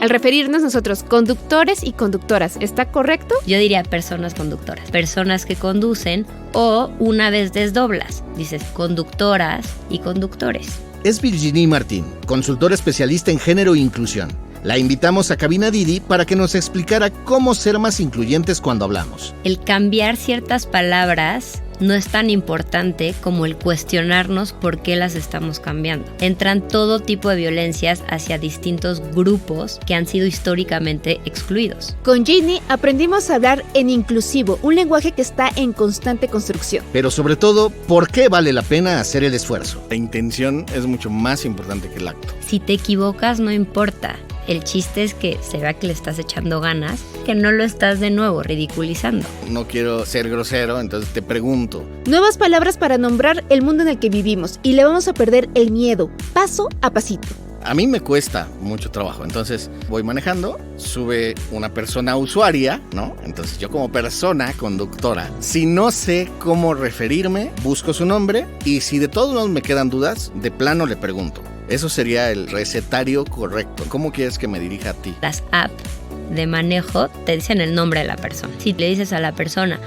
al referirnos nosotros conductores y conductoras, ¿está correcto? Yo diría personas conductoras, personas que conducen, o una vez desdoblas, dices conductoras y conductores. Es Virginie Martín, consultora especialista en género e inclusión. La invitamos a Cabina Didi para que nos explicara cómo ser más incluyentes cuando hablamos. El cambiar ciertas palabras no es tan importante como el cuestionarnos por qué las estamos cambiando. Entran todo tipo de violencias hacia distintos grupos que han sido históricamente excluidos. Con Ginny aprendimos a hablar en inclusivo, un lenguaje que está en constante construcción. Pero sobre todo, ¿por qué vale la pena hacer el esfuerzo? La intención es mucho más importante que el acto. Si te equivocas, no importa. El chiste es que se vea que le estás echando ganas, que no lo estás de nuevo ridiculizando. No quiero ser grosero, entonces te pregunto. Nuevas palabras para nombrar el mundo en el que vivimos y le vamos a perder el miedo, paso a pasito. A mí me cuesta mucho trabajo, entonces voy manejando, sube una persona usuaria, ¿no? Entonces yo como persona conductora, si no sé cómo referirme, busco su nombre y si de todos modos me quedan dudas, de plano le pregunto. Eso sería el recetario correcto. ¿Cómo quieres que me dirija a ti? Las apps de manejo te dicen el nombre de la persona. Si le dices a la persona,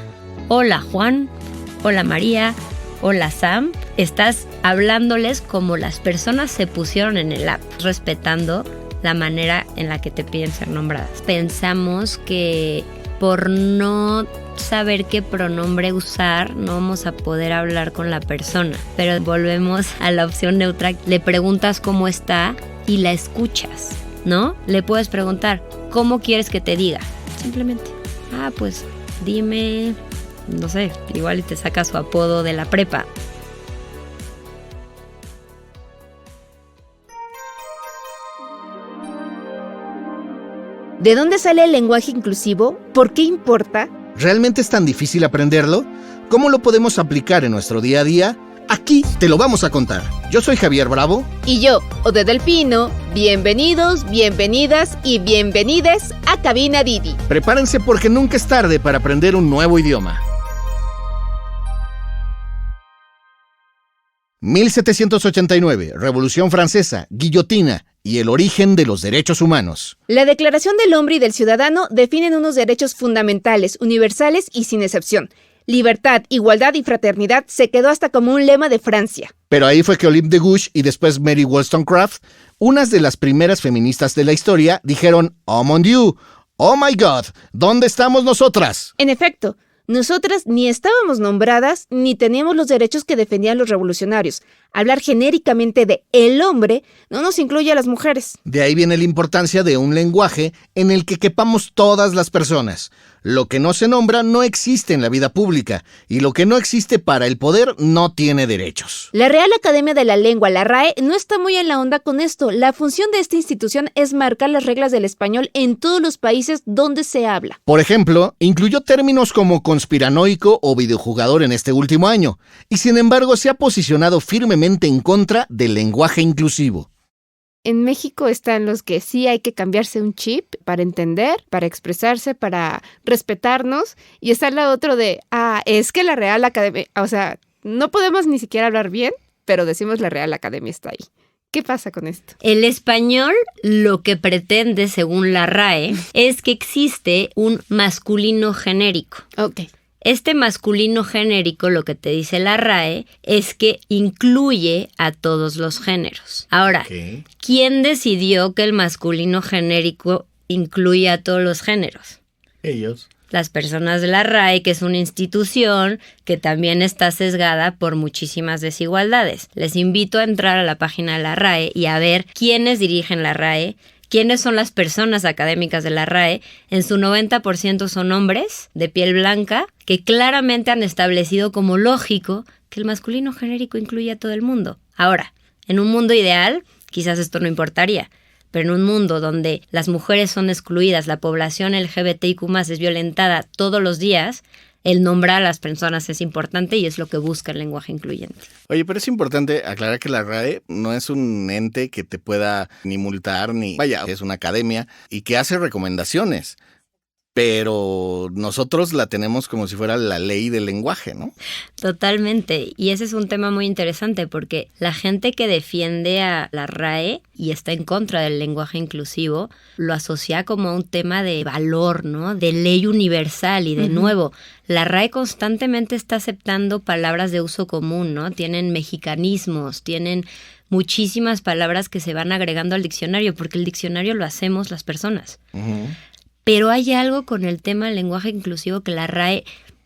hola Juan, hola María, hola Sam, estás hablándoles como las personas se pusieron en el app, respetando la manera en la que te piden ser nombradas. Pensamos que por no saber qué pronombre usar, no vamos a poder hablar con la persona. Pero volvemos a la opción neutra. Le preguntas cómo está y la escuchas, ¿no? Le puedes preguntar, ¿cómo quieres que te diga? Simplemente, pues dime, no sé, igual te saca su apodo de la prepa. ¿De dónde sale el lenguaje inclusivo? ¿Por qué importa? ¿Realmente es tan difícil aprenderlo? ¿Cómo lo podemos aplicar en nuestro día a día? Aquí te lo vamos a contar. Yo soy Javier Bravo. Y yo, Ode del Pino. Bienvenidos, bienvenidas y bienvenides a Cabina Didi. Prepárense porque nunca es tarde para aprender un nuevo idioma. 1789, Revolución Francesa, guillotina y el origen de los derechos humanos. La Declaración del Hombre y del Ciudadano definen unos derechos fundamentales, universales y sin excepción. Libertad, igualdad y fraternidad se quedó hasta como un lema de Francia. Pero ahí fue que Olympe de Gouges y después Mary Wollstonecraft, unas de las primeras feministas de la historia, dijeron, oh mon Dieu, oh my God, ¿dónde estamos nosotras? En efecto, nosotras ni estábamos nombradas ni teníamos los derechos que defendían los revolucionarios. Hablar genéricamente de el hombre no nos incluye a las mujeres. De ahí viene la importancia de un lenguaje en el que quepamos todas las personas. Lo que no se nombra no existe en la vida pública y lo que no existe para el poder no tiene derechos. La Real Academia de la Lengua, la RAE, no está muy en la onda con esto. La función de esta institución es marcar las reglas del español en todos los países donde se habla. Por ejemplo, incluyó términos como conspiranoico o videojugador en este último año, y sin embargo se ha posicionado firmemente en contra del lenguaje inclusivo. En México están los que sí hay que cambiarse un chip para entender, para expresarse, para respetarnos. Y está la otra de, es que la Real Academia, o sea, no podemos ni siquiera hablar bien, pero decimos la Real Academia está ahí. ¿Qué pasa con esto? El español lo que pretende, según la RAE, es que existe un masculino genérico. Ok. Este masculino genérico, lo que te dice la RAE, es que incluye a todos los géneros. Ahora, ¿quién decidió que el masculino genérico incluye a todos los géneros? Ellos. Las personas de la RAE, que es una institución que también está sesgada por muchísimas desigualdades. Les invito a entrar a la página de la RAE y a ver quiénes dirigen la RAE, quiénes son las personas académicas de la RAE. En su 90% son hombres de piel blanca que claramente han establecido como lógico que el masculino genérico incluye a todo el mundo. Ahora, en un mundo ideal, quizás esto no importaría, pero en un mundo donde las mujeres son excluidas, la población LGBTIQ+ es violentada todos los días, el nombrar a las personas es importante y es lo que busca el lenguaje incluyente. Oye, pero es importante aclarar que la RAE no es un ente que te pueda ni multar, ni... Vaya, es una academia y que hace recomendaciones. pero nosotros la tenemos como si fuera la ley del lenguaje, ¿no? Totalmente. Y ese es un tema muy interesante porque la gente que defiende a la RAE y está en contra del lenguaje inclusivo lo asocia como un tema de valor, ¿no? De ley universal. Y de nuevo, la RAE constantemente está aceptando palabras de uso común, ¿no? Tienen mexicanismos, tienen muchísimas palabras que se van agregando al diccionario porque el diccionario lo hacemos las personas. Pero hay algo con el tema del lenguaje inclusivo que la RAE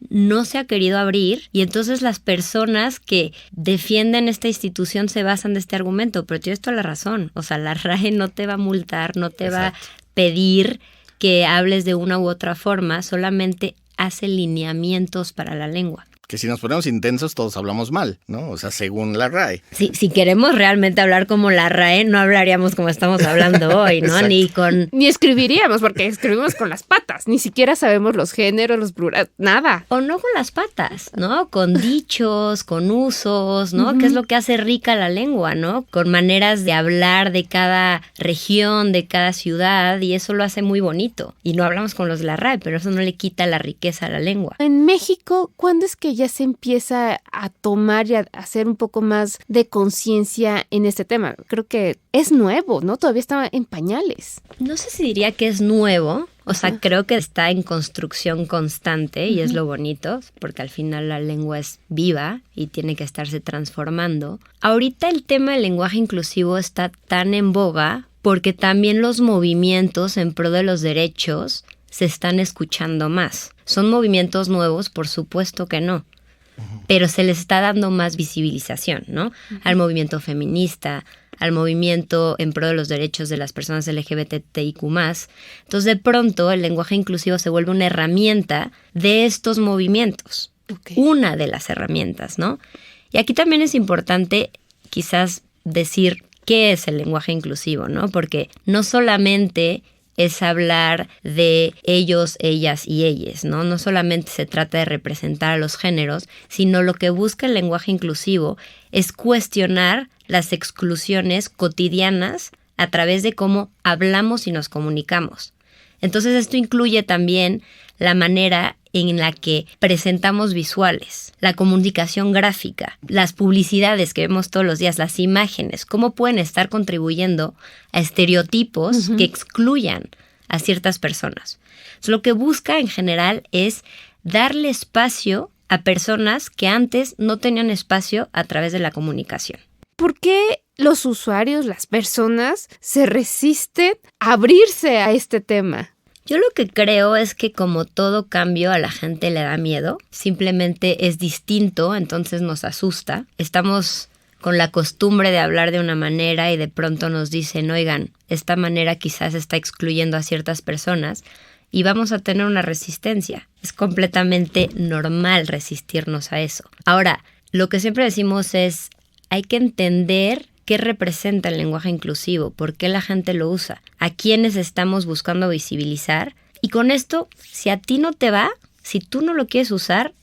no se ha querido abrir y entonces las personas que defienden esta institución se basan de este argumento, pero tienes toda la razón. O sea, la RAE no te va a multar, no te va a pedir que hables de una u otra forma, solamente hace lineamientos para la lengua. Que si nos ponemos intensos todos hablamos mal, ¿no? O sea, según la RAE. Sí, si queremos realmente hablar como la RAE, no hablaríamos como estamos hablando hoy, ¿no? Ni escribiríamos, porque escribimos con las patas. Ni siquiera sabemos los géneros, los plurales, nada. O no con las patas, ¿no? Con dichos, con usos, ¿no? Que es lo que hace rica la lengua, ¿no? Con maneras de hablar de cada región, de cada ciudad, y eso lo hace muy bonito. Y no hablamos con los de la RAE, pero eso no le quita la riqueza a la lengua. En México, ¿cuándo es que ya se empieza a tomar y a hacer un poco más de conciencia en este tema? Creo que es nuevo, ¿no? Todavía está en pañales. No sé si diría que es nuevo. O sea, creo que está en construcción constante y es lo bonito, porque al final la lengua es viva y tiene que estarse transformando. Ahorita el tema del lenguaje inclusivo está tan en boga porque también los movimientos en pro de los derechos se están escuchando más. ¿Son movimientos nuevos? Por supuesto que no. Pero se les está dando más visibilización, ¿no? Al movimiento feminista, al movimiento en pro de los derechos de las personas LGBTIQ+. Entonces, de pronto, el lenguaje inclusivo se vuelve una herramienta de estos movimientos. Una de las herramientas, ¿no? Y aquí también es importante quizás decir qué es el lenguaje inclusivo, ¿no? Porque no solamente es hablar de ellos, ellas y ellas, ¿no? No solamente se trata de representar a los géneros, sino lo que busca el lenguaje inclusivo es cuestionar las exclusiones cotidianas a través de cómo hablamos y nos comunicamos. Entonces esto incluye también la manera en la que presentamos visuales, la comunicación gráfica, las publicidades que vemos todos los días, las imágenes, cómo pueden estar contribuyendo a estereotipos que excluyan a ciertas personas. Entonces, lo que busca en general es darle espacio a personas que antes no tenían espacio a través de la comunicación. ¿Por qué los usuarios, las personas, se resisten a abrirse a este tema? Yo lo que creo es que como todo cambio a la gente le da miedo, simplemente es distinto, entonces nos asusta. Estamos con la costumbre de hablar de una manera y de pronto nos dicen, oigan, esta manera quizás está excluyendo a ciertas personas y vamos a tener una resistencia. Es completamente normal resistirnos a eso. Ahora, lo que siempre decimos es, hay que entender qué representa el lenguaje inclusivo, por qué la gente lo usa, a quiénes estamos buscando visibilizar. Y con esto, si a ti no te va, si tú no lo quieres usar,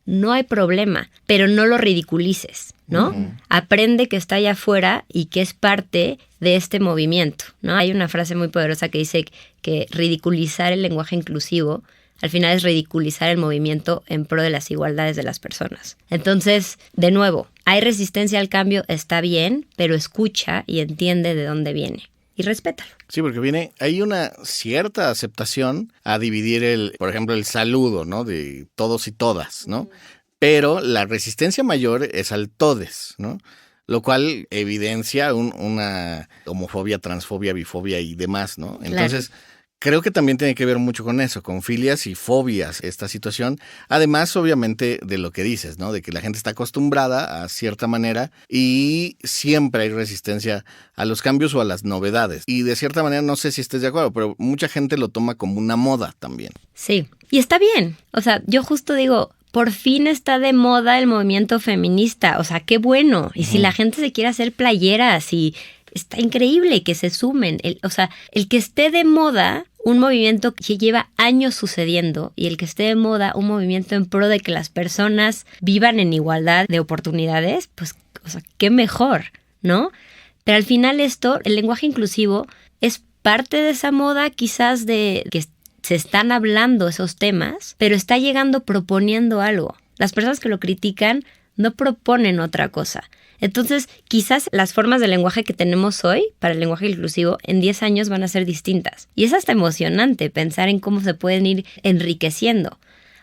no hay problema, pero no lo ridiculices, ¿no? Aprende que está allá afuera y que es parte de este movimiento, ¿no? Hay una frase muy poderosa que dice que ridiculizar el lenguaje inclusivo al final es ridiculizar el movimiento en pro de las igualdades de las personas. Entonces, de nuevo, hay resistencia al cambio, está bien, pero escucha y entiende de dónde viene y respétalo. Sí, porque hay una cierta aceptación a dividir por ejemplo, el saludo, ¿no? De todos y todas, ¿no? Pero la resistencia mayor es al todes, ¿no? Lo cual evidencia una homofobia, transfobia, bifobia y demás, ¿no? Entonces, creo que también tiene que ver mucho con eso, con filias y fobias, esta situación. Además, obviamente, de lo que dices, ¿no? De que la gente está acostumbrada a cierta manera y siempre hay resistencia a los cambios o a las novedades. Y de cierta manera, no sé si estés de acuerdo, pero mucha gente lo toma como una moda también. Sí, y está bien. O sea, yo justo digo, por fin está de moda el movimiento feminista. O sea, qué bueno. Y si la gente se quiere hacer playeras y está increíble que se sumen. El que esté de moda un movimiento que lleva años sucediendo y el que esté de moda un movimiento en pro de que las personas vivan en igualdad de oportunidades, pues, o sea, qué mejor, ¿no? Pero al final el lenguaje inclusivo es parte de esa moda quizás de que se están hablando esos temas, pero está llegando proponiendo algo. Las personas que lo critican no proponen otra cosa. Entonces, quizás las formas de lenguaje que tenemos hoy para el lenguaje inclusivo en 10 años van a ser distintas. Y es hasta emocionante pensar en cómo se pueden ir enriqueciendo.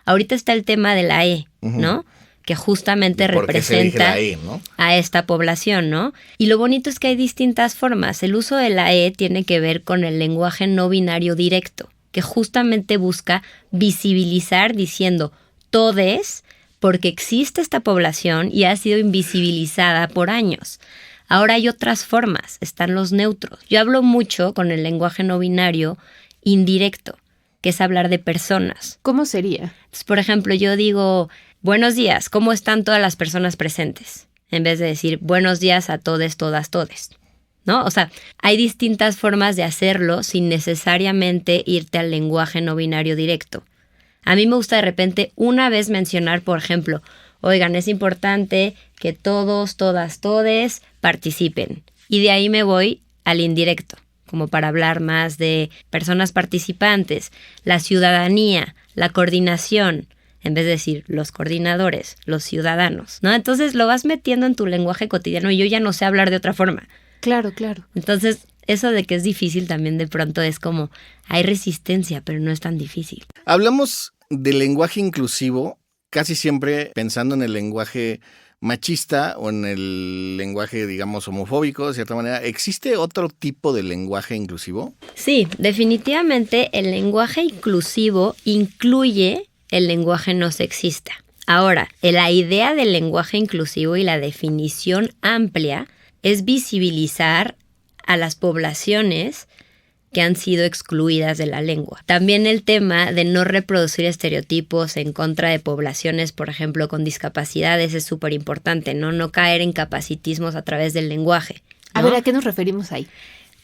Ahorita está el tema de la E, ¿no? Que justamente representa la E, ¿no? A esta población, ¿no? Y lo bonito es que hay distintas formas. El uso de la E tiene que ver con el lenguaje no binario directo, que justamente busca visibilizar diciendo todes, porque existe esta población y ha sido invisibilizada por años. Ahora hay otras formas, están los neutros. Yo hablo mucho con el lenguaje no binario indirecto, que es hablar de personas. ¿Cómo sería? Entonces, por ejemplo, yo digo, buenos días, ¿cómo están todas las personas presentes? En vez de decir, buenos días a todes, todas, todes, ¿no? O sea, hay distintas formas de hacerlo sin necesariamente irte al lenguaje no binario directo. A mí me gusta de repente una vez mencionar, por ejemplo, oigan, es importante que todos, todas, todes participen. Y de ahí me voy al indirecto, como para hablar más de personas participantes, la ciudadanía, la coordinación, en vez de decir los coordinadores, los ciudadanos, ¿no? Entonces lo vas metiendo en tu lenguaje cotidiano y yo ya no sé hablar de otra forma. Claro, claro. Entonces, eso de que es difícil también de pronto es como, hay resistencia, pero no es tan difícil. Hablamos del lenguaje inclusivo casi siempre pensando en el lenguaje machista o en el lenguaje, digamos, homofóbico, de cierta manera. ¿Existe otro tipo de lenguaje inclusivo? Sí, definitivamente el lenguaje inclusivo incluye el lenguaje no sexista. Ahora, la idea del lenguaje inclusivo y la definición amplia es visibilizar a las poblaciones que han sido excluidas de la lengua. También el tema de no reproducir estereotipos en contra de poblaciones, por ejemplo, con discapacidades es súper importante, ¿no? No caer en capacitismos a través del lenguaje, ¿no? A ver, ¿a qué nos referimos ahí?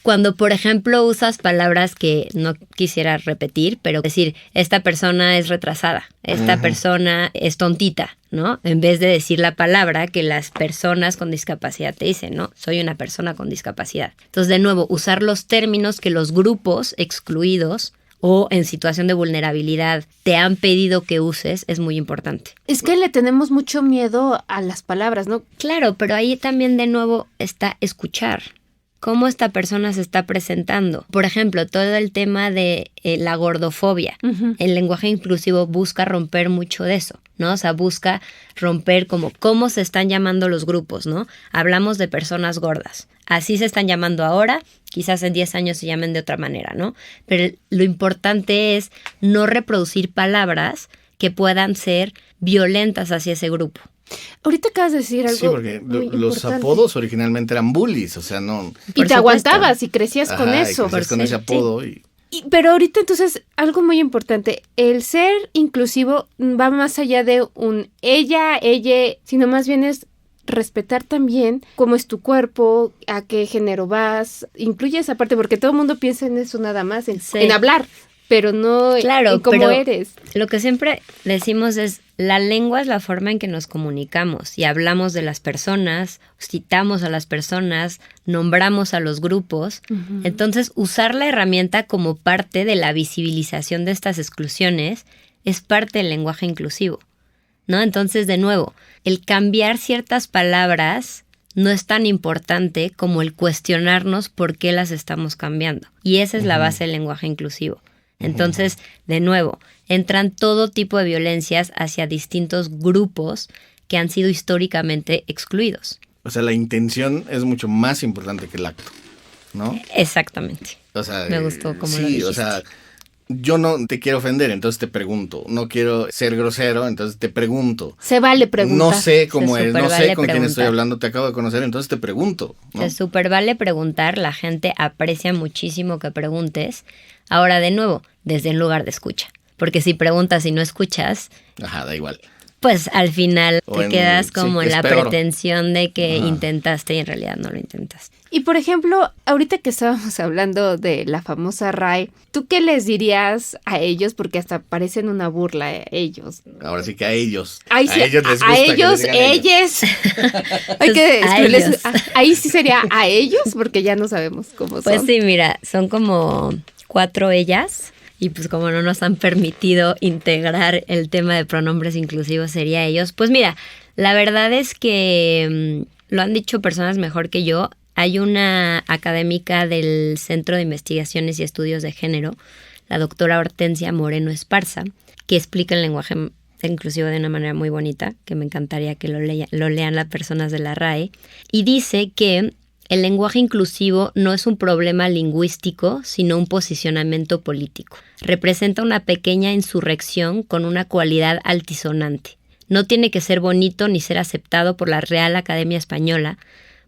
Cuando, por ejemplo, usas palabras que no quisiera repetir, pero decir, esta persona es retrasada, esta persona es tontita, ¿no? En vez de decir la palabra que las personas con discapacidad te dicen, ¿no? Soy una persona con discapacidad. Entonces, de nuevo, usar los términos que los grupos excluidos o en situación de vulnerabilidad te han pedido que uses es muy importante. Es que le tenemos mucho miedo a las palabras, ¿no? Claro, pero ahí también de nuevo está escuchar. ¿Cómo esta persona se está presentando? Por ejemplo, todo el tema de la gordofobia. Uh-huh. El lenguaje inclusivo busca romper mucho de eso, ¿no? O sea, busca romper como cómo se están llamando los grupos, ¿no? Hablamos de personas gordas. Así se están llamando ahora, quizás en 10 años se llamen de otra manera, ¿no? Pero lo importante es no reproducir palabras que puedan ser violentas hacia ese grupo. Ahorita acabas de decir algo. Sí, porque los apodos originalmente eran bullies, o sea, no. Y te aguantabas y crecías con eso. Y crecías con ese apodo. Sí. Pero ahorita entonces, algo muy importante, el ser inclusivo va más allá de un ella, sino más bien es respetar también cómo es tu cuerpo, a qué género vas, incluye esa parte, porque todo el mundo piensa en eso nada más, en hablar. Pero no en cómo eres. Lo que siempre decimos es, la lengua es la forma en que nos comunicamos y hablamos de las personas, citamos a las personas, nombramos a los grupos. Uh-huh. Entonces, usar la herramienta como parte de la visibilización de estas exclusiones es parte del lenguaje inclusivo, ¿no? Entonces, de nuevo, el cambiar ciertas palabras no es tan importante como el cuestionarnos por qué las estamos cambiando. Y esa es la base del lenguaje inclusivo. Entonces, de nuevo, entran todo tipo de violencias hacia distintos grupos que han sido históricamente excluidos. O sea, la intención es mucho más importante que el acto, ¿no? Exactamente. O sea, me gustó cómo lo dijiste. Sí, o sea, yo no te quiero ofender, entonces te pregunto. No quiero ser grosero, entonces te pregunto. Se vale preguntar. No sé cómo eres, no sé con quién estoy hablando, te acabo de conocer, entonces te pregunto, ¿no? Se súper vale preguntar, la gente aprecia muchísimo que preguntes. Ahora, de nuevo, desde un lugar de escucha. Porque si preguntas y no escuchas... Ajá, da igual. Pues al final te quedas como en la pretensión de que intentaste y en realidad no lo intentaste. Y por ejemplo, ahorita que estábamos hablando de la famosa RAE, ¿tú qué les dirías a ellos? Porque hasta parecen una burla a ellos. Ahora sí que a ellos. Ay, sí, a ellos les gusta a ellos, ellas. Hay que escribirles. Ahí sí sería a ellos, porque ya no sabemos cómo son. Pues sí, mira, son como 4 ellas y pues como no nos han permitido integrar el tema de pronombres inclusivos sería ellos. Pues mira, la verdad es que lo han dicho personas mejor que yo. Hay una académica del Centro de Investigaciones y Estudios de Género, la doctora Hortensia Moreno Esparza, que explica el lenguaje inclusivo de una manera muy bonita, que me encantaría que lo lean las personas de la RAE, y dice que el lenguaje inclusivo no es un problema lingüístico, sino un posicionamiento político. Representa una pequeña insurrección con una cualidad altisonante. No tiene que ser bonito ni ser aceptado por la Real Academia Española,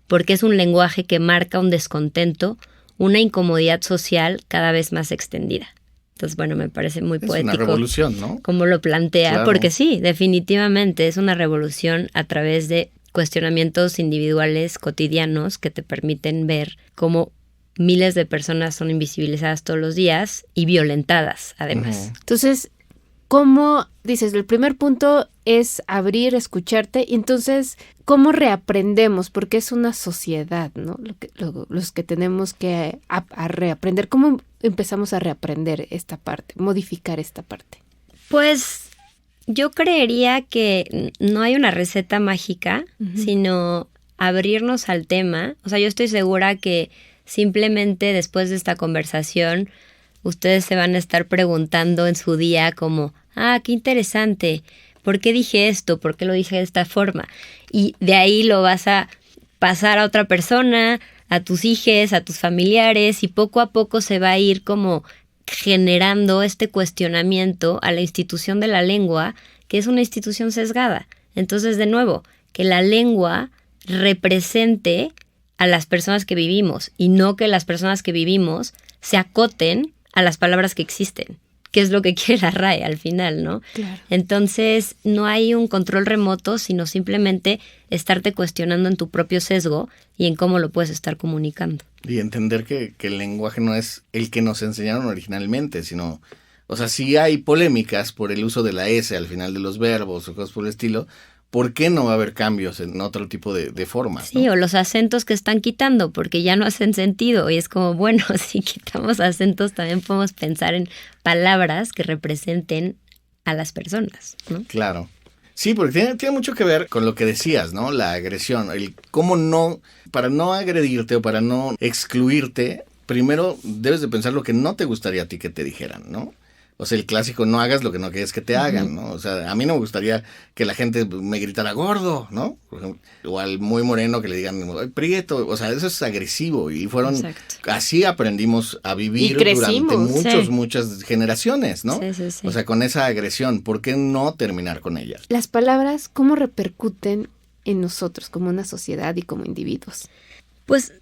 porque es un lenguaje que marca un descontento, una incomodidad social cada vez más extendida. Entonces, bueno, me parece muy poético. Es una revolución, ¿no? Como lo plantea, Claro. porque sí, definitivamente es una revolución a través de cuestionamientos individuales cotidianos que te permiten ver cómo miles de personas son invisibilizadas todos los días y violentadas, además. Entonces, ¿cómo dices? El primer punto es abrir, escucharte, y entonces, ¿cómo reaprendemos? Porque es una sociedad, ¿no? Los que tenemos que a reaprender. ¿Cómo empezamos a reaprender esta parte, modificar esta parte? Pues yo creería que no hay una receta mágica, sino abrirnos al tema. O sea, yo estoy segura que simplemente después de esta conversación, ustedes se van a estar preguntando en su día como, qué interesante, ¿por qué dije esto? ¿Por qué lo dije de esta forma? Y de ahí lo vas a pasar a otra persona, a tus hijos, a tus familiares, y poco a poco se va a ir como generando este cuestionamiento a la institución de la lengua, que es una institución sesgada. Entonces, de nuevo, que la lengua represente a las personas que vivimos y no que las personas que vivimos se acoten a las palabras que existen, que es lo que quiere la RAE al final, ¿no? Claro. Entonces, no hay un control remoto, sino simplemente estarte cuestionando en tu propio sesgo y en cómo lo puedes estar comunicando. Y entender que el lenguaje no es el que nos enseñaron originalmente, sino, o sea, si hay polémicas por el uso de la S al final de los verbos o cosas por el estilo, ¿por qué no va a haber cambios en otro tipo de formas? Sí, ¿no? o los acentos que están quitando, porque ya no hacen sentido. Y es como, bueno, si quitamos acentos, también podemos pensar en palabras que representen a las personas, ¿no? Claro. Sí, porque tiene mucho que ver con lo que decías, ¿no? La agresión, el cómo no, para no agredirte o para no excluirte, primero debes de pensar lo que no te gustaría a ti que te dijeran, ¿no? O sea, el clásico, no hagas lo que no quieres que te hagan, ¿no? O sea, a mí no me gustaría que la gente me gritara gordo, ¿no? Por ejemplo, o al muy moreno que le digan, "Ay, prieto", o sea, eso es agresivo y fueron, Exacto. así aprendimos a vivir Y crecimos, durante sí. muchas generaciones, ¿no? Sí. O sea, con esa agresión, ¿por qué no terminar con ella? Las palabras, ¿cómo repercuten en nosotros como una sociedad y como individuos? Pues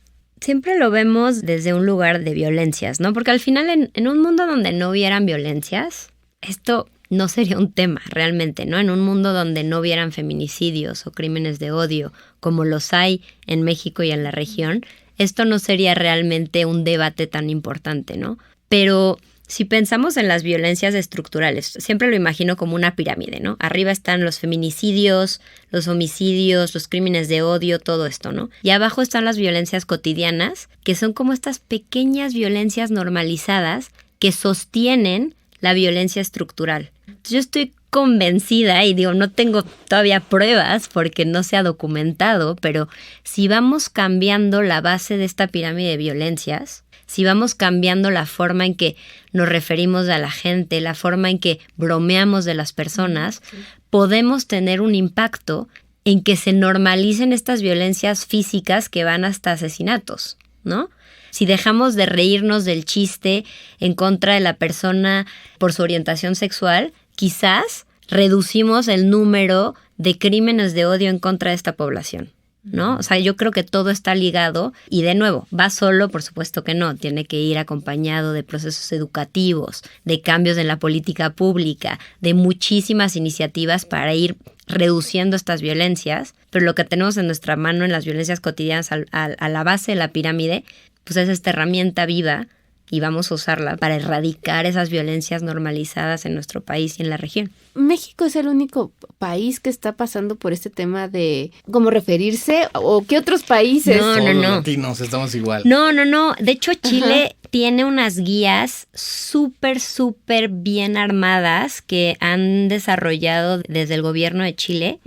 siempre lo vemos desde un lugar de violencias, ¿no? Porque al final en un mundo donde no hubieran violencias, esto no sería un tema realmente, ¿no? En un mundo donde no hubieran feminicidios o crímenes de odio, como los hay en México y en la región, esto no sería realmente un debate tan importante, ¿no? Pero si pensamos en las violencias estructurales, siempre lo imagino como una pirámide, ¿no? Arriba están los feminicidios, los homicidios, los crímenes de odio, todo esto, ¿no? Y abajo están las violencias cotidianas, que son como estas pequeñas violencias normalizadas que sostienen la violencia estructural. Yo estoy convencida, y digo, no tengo todavía pruebas porque no se ha documentado, pero si vamos cambiando la base de esta pirámide de violencias, si vamos cambiando la forma en que nos referimos a la gente, la forma en que bromeamos de las personas, podemos tener un impacto en que se normalicen estas violencias físicas que van hasta asesinatos, ¿no? Si dejamos de reírnos del chiste en contra de la persona por su orientación sexual, quizás reducimos el número de crímenes de odio en contra de esta población, ¿no? O sea, yo creo que todo está ligado y, de nuevo, va solo, por supuesto que no, tiene que ir acompañado de procesos educativos, de cambios en la política pública, de muchísimas iniciativas para ir reduciendo estas violencias, pero lo que tenemos en nuestra mano en las violencias cotidianas a la base de la pirámide, pues es esta herramienta viva y vamos a usarla para erradicar esas violencias normalizadas en nuestro país y en la región. México es el único país que está pasando por este tema de cómo referirse, o qué otros países. No. Todos los latinos estamos igual. No. De hecho, Chile tiene unas guías súper bien armadas que han desarrollado desde el gobierno de Chile,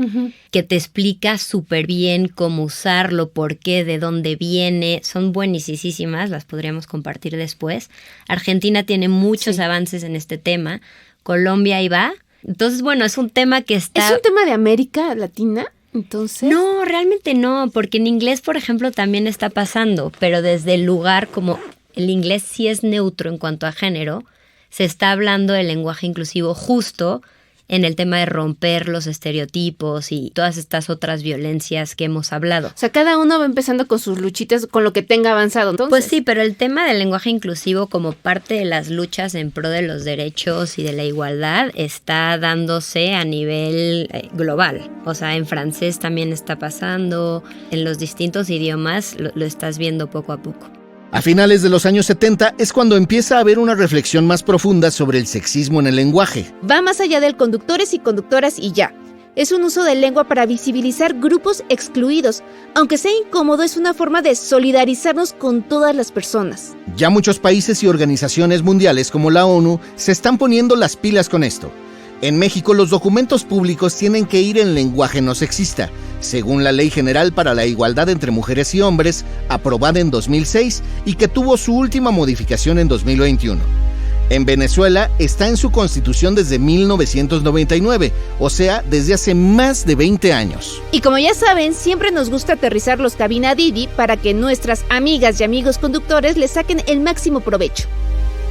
que te explica súper bien cómo usarlo, por qué, de dónde viene. Son buenísimas, las podríamos compartir después. Argentina tiene muchos avances en este tema. Colombia ahí va. Entonces, bueno, es un tema que está... ¿Es un tema de América Latina? Entonces... No, realmente no, porque en inglés, por ejemplo, también está pasando, pero desde el lugar, como el inglés sí es neutro en cuanto a género, se está hablando del lenguaje inclusivo justo en el tema de romper los estereotipos y todas estas otras violencias que hemos hablado. O sea, cada uno va empezando con sus luchitas, con lo que tenga avanzado. Entonces, pues sí, pero el tema del lenguaje inclusivo como parte de las luchas en pro de los derechos y de la igualdad está dándose a nivel global. O sea, en francés también está pasando, en los distintos idiomas lo estás viendo poco a poco. A finales de los años 70 es cuando empieza a haber una reflexión más profunda sobre el sexismo en el lenguaje. Va más allá del conductores y conductoras y ya. Es un uso de lengua para visibilizar grupos excluidos. Aunque sea incómodo, es una forma de solidarizarnos con todas las personas. Ya muchos países y organizaciones mundiales como la ONU se están poniendo las pilas con esto. En México, los documentos públicos tienen que ir en lenguaje no sexista, según la Ley General para la Igualdad entre Mujeres y Hombres, aprobada en 2006 y que tuvo su última modificación en 2021. En Venezuela está en su constitución desde 1999, o sea, desde hace más de 20 años. Y como ya saben, siempre nos gusta aterrizar los Cabina Didi para que nuestras amigas y amigos conductores le saquen el máximo provecho.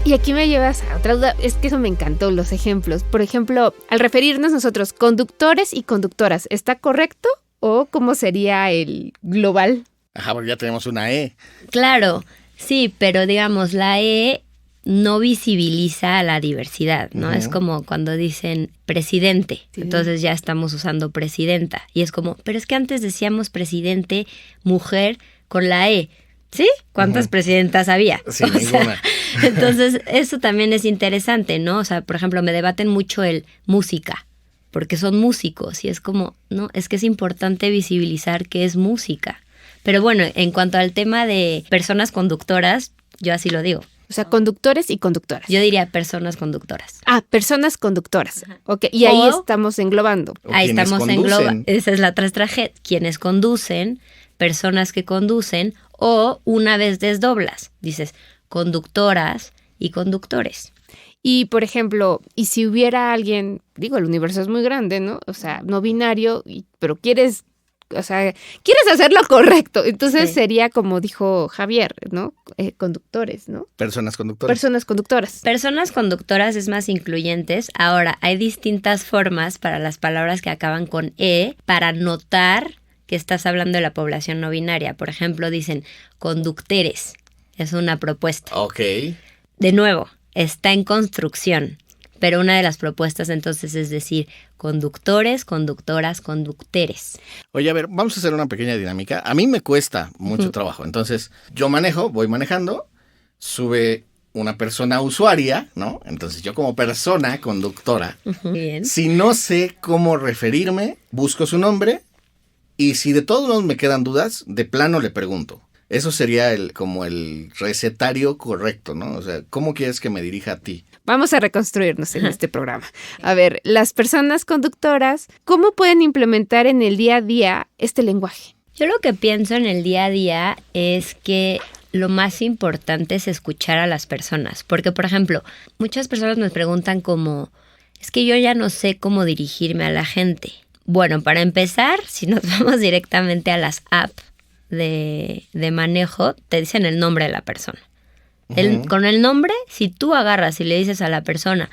Y aquí me llevas a otra duda, es que eso me encantó, los ejemplos. Por ejemplo, al referirnos nosotros conductores y conductoras, ¿está correcto? ¿O cómo sería el global? Ajá, porque ya tenemos una E. Claro, sí, pero digamos, la E no visibiliza a la diversidad, ¿no? Es como cuando dicen presidente, entonces ya estamos usando presidenta. Y es como, pero es que antes decíamos presidente, mujer, con la E. ¿Sí? ¿Cuántas presidentas había? Sí, ninguna. Entonces, eso también es interesante, ¿no? O sea, por ejemplo, me debaten mucho el música, porque son músicos y es como, no, es que es importante visibilizar qué es música. Pero bueno, en cuanto al tema de personas conductoras, yo así lo digo. O sea, conductores y conductoras. Yo diría personas conductoras. Ah, personas conductoras. Ok, y ahí estamos englobando. Ahí estamos englobando. Esa es la otra tragedia. Quienes conducen, personas que conducen, o una vez desdoblas, dices conductoras y conductores. Y, por ejemplo, y si hubiera alguien, digo, el universo es muy grande, ¿no? O sea, no binario, pero quieres hacerlo correcto. Entonces sería como dijo Javier, ¿no? Conductores, ¿no? Personas conductoras. Personas conductoras. Personas conductoras es más incluyentes. Ahora, hay distintas formas para las palabras que acaban con E para notar que estás hablando de la población no binaria. Por ejemplo, dicen conducteres. Es una propuesta. Ok. De nuevo, está en construcción. Pero una de las propuestas entonces es decir conductores, conductoras, conducteres. Oye, a ver, vamos a hacer una pequeña dinámica. A mí me cuesta mucho trabajo. Entonces, yo voy manejando, sube una persona usuaria, ¿no? Entonces, yo como persona conductora, Bien. si no sé cómo referirme, busco su nombre y si de todos modos me quedan dudas, de plano le pregunto. Eso sería como el recetario correcto, ¿no? O sea, ¿cómo quieres que me dirija a ti? Vamos a reconstruirnos en este programa. A ver, las personas conductoras, ¿cómo pueden implementar en el día a día este lenguaje? Yo lo que pienso en el día a día es que lo más importante es escuchar a las personas. Porque, por ejemplo, muchas personas me preguntan como, es que yo ya no sé cómo dirigirme a la gente. Bueno, para empezar, si nos vamos directamente a las apps de manejo, te dicen el nombre de la persona. Con el nombre, si tú agarras y le dices a la persona,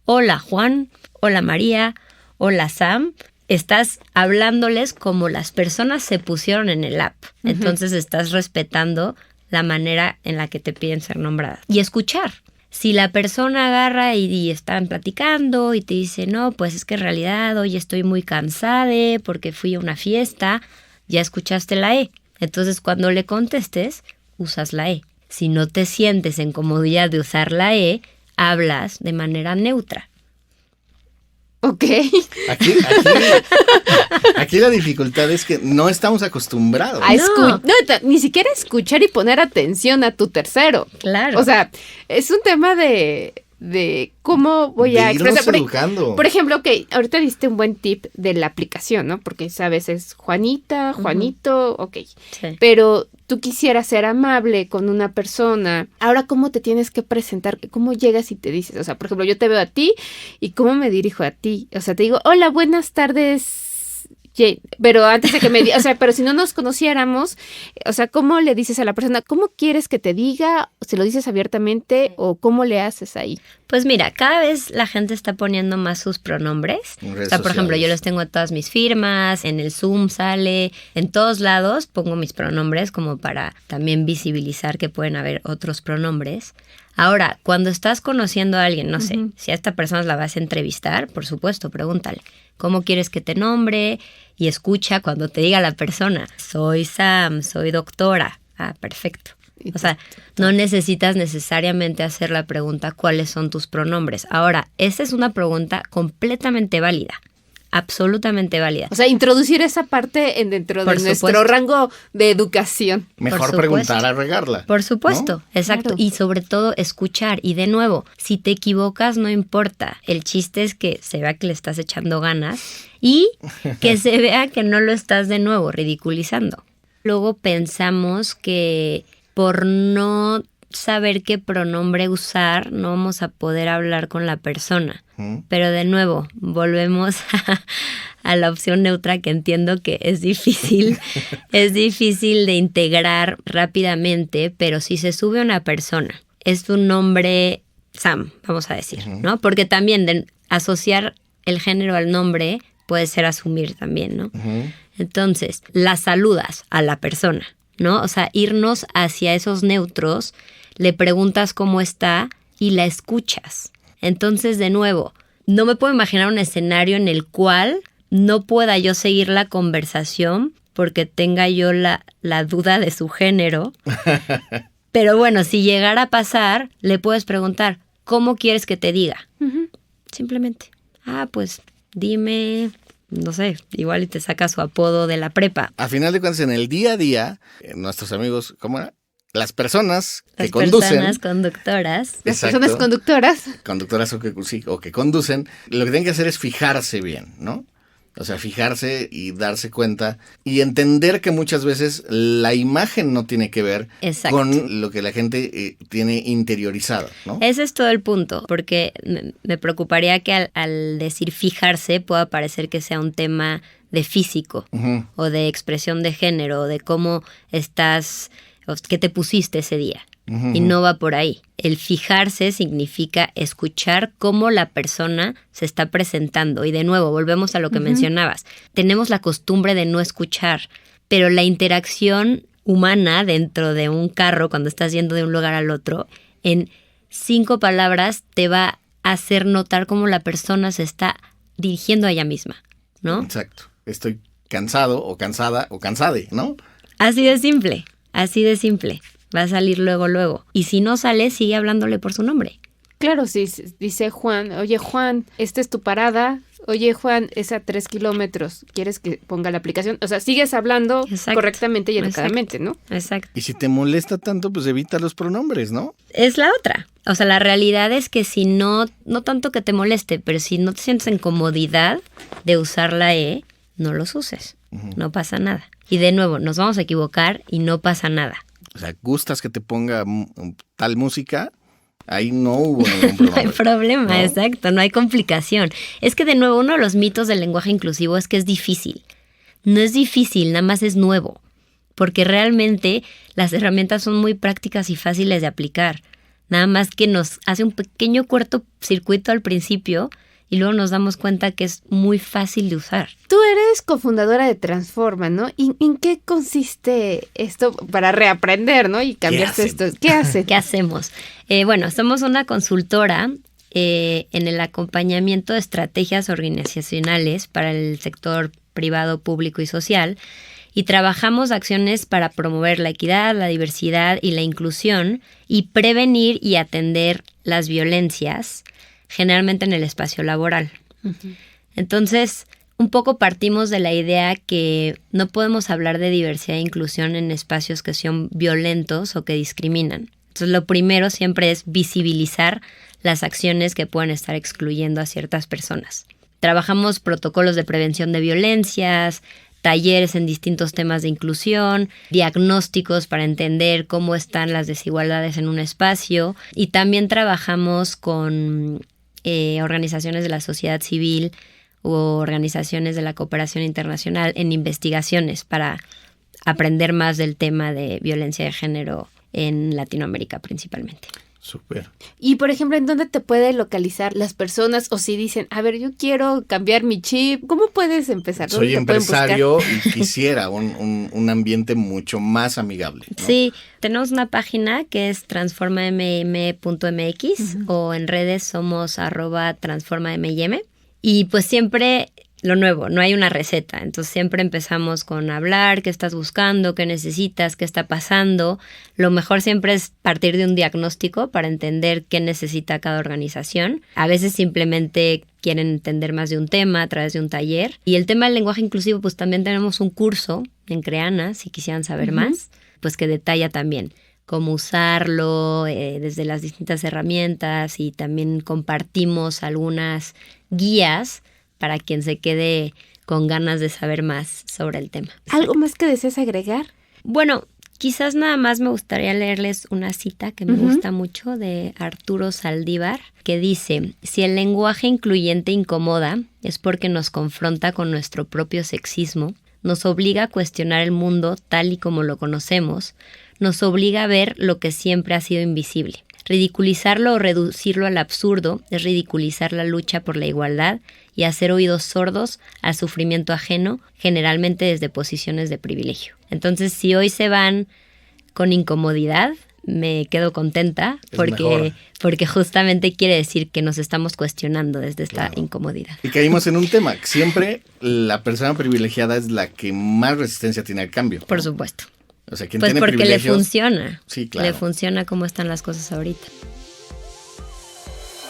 hola Juan, hola María, hola Sam, estás hablándoles como las personas se pusieron en el app. Entonces estás respetando la manera en la que te piden ser nombradas. Y escuchar. Si la persona agarra y están platicando y te dice, no, pues es que en realidad hoy estoy muy cansada porque fui a una fiesta, ya escuchaste la E. Entonces cuando le contestes, usas la E. Si no te sientes en comodidad de usar la E, hablas de manera neutra. Ok. Aquí la dificultad es que no estamos acostumbrados. Ni siquiera escuchar y poner atención a tu tercero. Claro. O sea, es un tema de cómo voy a expresar. Por ejemplo, ahorita diste un buen tip de la aplicación, ¿no? Porque sabes, es Juanita, Juanito, ok. Sí. Pero tú quisieras ser amable con una persona. Ahora, ¿cómo te tienes que presentar? ¿Cómo llegas y te dices? O sea, por ejemplo, yo te veo a ti y ¿cómo me dirijo a ti? O sea, te digo, hola, buenas tardes, Jane. Pero antes de que o sea, pero si no nos conociéramos, o sea, ¿cómo le dices a la persona? ¿Cómo quieres que te diga? ¿Se lo dices abiertamente o cómo le haces ahí? Pues mira, cada vez la gente está poniendo más sus pronombres. O sea, por ejemplo, yo los tengo en todas mis firmas, en el Zoom sale, en todos lados pongo mis pronombres como para también visibilizar que pueden haber otros pronombres. Ahora, cuando estás conociendo a alguien, no sé, si a esta persona la vas a entrevistar, por supuesto, pregúntale, ¿cómo quieres que te nombre? Y escucha cuando te diga la persona, soy Sam, soy doctora. Ah, perfecto. O sea, no necesitas necesariamente hacer la pregunta ¿cuáles son tus pronombres? Ahora, esta es una pregunta completamente válida. Absolutamente válida. O sea, introducir esa parte dentro de nuestro rango de educación. Mejor preguntar a regarla. Por supuesto, ¿no? Exacto. Claro. Y sobre todo escuchar. Y de nuevo, si te equivocas no importa. El chiste es que se vea que le estás echando ganas y que se vea que no lo estás de nuevo ridiculizando. Luego pensamos que por no saber qué pronombre usar, no vamos a poder hablar con la persona. Pero de nuevo, volvemos a la opción neutra, que entiendo que es difícil de integrar rápidamente, pero si se sube una persona, es un nombre Sam, vamos a decir, ¿no? Porque también asociar el género al nombre puede ser asumir también, ¿no? Entonces, la saludas a la persona, ¿no? O sea, irnos hacia esos neutros, le preguntas cómo está y la escuchas. Entonces, de nuevo, no me puedo imaginar un escenario en el cual no pueda yo seguir la conversación porque tenga yo la duda de su género. Pero bueno, si llegara a pasar, le puedes preguntar, ¿cómo quieres que te diga? Simplemente, pues dime, no sé, igual y te saca su apodo de la prepa. A final de cuentas, en el día a día, nuestros amigos, ¿cómo era? Las personas que conducen. Las personas conductoras. Las personas conductoras. Conductoras o que conducen, lo que tienen que hacer es fijarse bien, ¿no? O sea, fijarse y darse cuenta y entender que muchas veces la imagen no tiene que ver con lo que la gente tiene interiorizado, ¿no? Ese es todo el punto, porque me preocuparía que al decir fijarse pueda parecer que sea un tema de físico o de expresión de género o de cómo estás, qué te pusiste ese día. Y no va por ahí. El fijarse significa escuchar cómo la persona se está presentando. Y de nuevo, volvemos a lo que mencionabas. Tenemos la costumbre de no escuchar, pero la interacción humana dentro de un carro, cuando estás yendo de un lugar al otro, en 5 palabras te va a hacer notar cómo la persona se está dirigiendo a ella misma, ¿no? Exacto. Estoy cansado o cansada o cansade, ¿no? Así de simple, así de simple. Va a salir luego. Y si no sale, sigue hablándole por su nombre. Claro, si dice Juan, oye Juan, esta es tu parada. Oye Juan, es a 3 kilómetros. ¿Quieres que ponga la aplicación? O sea, sigues hablando correctamente y educadamente, ¿no? Exacto. Y si te molesta tanto, pues evita los pronombres, ¿no? Es la otra. O sea, la realidad es que si no tanto que te moleste, pero si no te sientes en comodidad de usar la E, no los uses. No pasa nada. Y de nuevo, nos vamos a equivocar y no pasa nada. O sea, gustas que te ponga tal música, ahí no hubo ningún problema. No hay problema, ¿no? Exacto, no hay complicación. Es que de nuevo, uno de los mitos del lenguaje inclusivo es que es difícil. No es difícil, nada más es nuevo. Porque realmente las herramientas son muy prácticas y fáciles de aplicar. Nada más que nos hace un pequeño cortocircuito al principio y luego nos damos cuenta que es muy fácil de usar. Tú eres cofundadora de Transforma, ¿no? ¿Y en qué consiste esto para reaprender, ¿no? Y cambiarse esto. ¿Qué hace? ¿Qué hacemos? Bueno, somos una consultora en el acompañamiento de estrategias organizacionales para el sector privado, público y social. Y trabajamos acciones para promover la equidad, la diversidad y la inclusión y prevenir y atender las violencias, generalmente en el espacio laboral. Entonces, un poco partimos de la idea que no podemos hablar de diversidad e inclusión en espacios que son violentos o que discriminan. Entonces, lo primero siempre es visibilizar las acciones que pueden estar excluyendo a ciertas personas. Trabajamos protocolos de prevención de violencias, talleres en distintos temas de inclusión, diagnósticos para entender cómo están las desigualdades en un espacio, y también trabajamos con organizaciones de la sociedad civil u organizaciones de la cooperación internacional en investigaciones para aprender más del tema de violencia de género en Latinoamérica principalmente. Súper. Y, por ejemplo, ¿en dónde te puede localizar las personas? O si dicen, a ver, yo quiero cambiar mi chip, ¿cómo puedes empezar? Soy empresario y quisiera un ambiente mucho más amigable, ¿no? Sí, tenemos una página que es transformamm.mx o en redes somos @transformamm. Y pues siempre lo nuevo, no hay una receta. Entonces siempre empezamos con hablar, qué estás buscando, qué necesitas, qué está pasando. Lo mejor siempre es partir de un diagnóstico para entender qué necesita cada organización. A veces simplemente quieren entender más de un tema a través de un taller. Y el tema del lenguaje inclusivo, pues también tenemos un curso en Creana, si quisieran saber más, pues que detalla también cómo usarlo desde las distintas herramientas, y también compartimos algunas guías para quien se quede con ganas de saber más sobre el tema. ¿Algo más que desees agregar? Bueno, quizás nada más me gustaría leerles una cita que me gusta mucho de Arturo Saldívar, que dice: si el lenguaje incluyente incomoda, es porque nos confronta con nuestro propio sexismo, nos obliga a cuestionar el mundo tal y como lo conocemos, nos obliga a ver lo que siempre ha sido invisible. Ridiculizarlo o reducirlo al absurdo es ridiculizar la lucha por la igualdad y hacer oídos sordos al sufrimiento ajeno, generalmente desde posiciones de privilegio. Entonces, si hoy se van con incomodidad, me quedo contenta porque justamente quiere decir que nos estamos cuestionando desde esta incomodidad. Y caímos en un tema. Siempre la persona privilegiada es la que más resistencia tiene al cambio, ¿no? Por supuesto. O sea, quien pues tiene porque privilegios, le funciona. Sí, claro. Le funciona cómo están las cosas ahorita.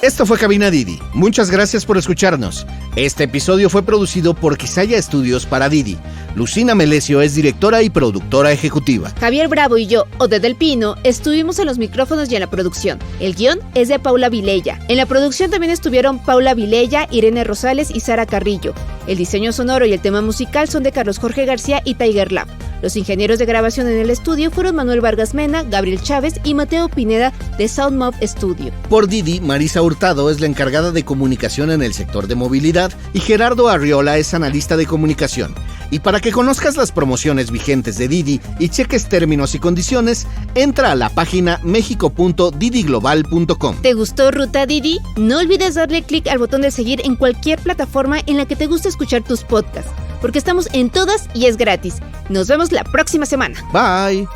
Esto fue Cabina Didi. Muchas gracias por escucharnos. Este episodio fue producido por Quisaya Estudios para Didi. Lucina Melesio es directora y productora ejecutiva. Javier Bravo y yo, Ode del Pino, estuvimos en los micrófonos y en la producción. El guión es de Paula Vilella. En la producción también estuvieron Paula Vilella, Irene Rosales y Sara Carrillo. El diseño sonoro y el tema musical son de Carlos Jorge García y Tiger Lab. Los ingenieros de grabación en el estudio fueron Manuel Vargas Mena, Gabriel Chávez y Mateo Pineda de Soundmob Studio. Por Didi, Marisa Hurtado es la encargada de comunicación en el sector de movilidad y Gerardo Arriola es analista de comunicación. Y para que conozcas las promociones vigentes de Didi y cheques términos y condiciones, entra a la página mexico.didiglobal.com. ¿Te gustó Ruta Didi? No olvides darle clic al botón de seguir en cualquier plataforma en la que te guste escuchar tus podcasts, porque estamos en todas y es gratis. Nos vemos la próxima semana. Bye.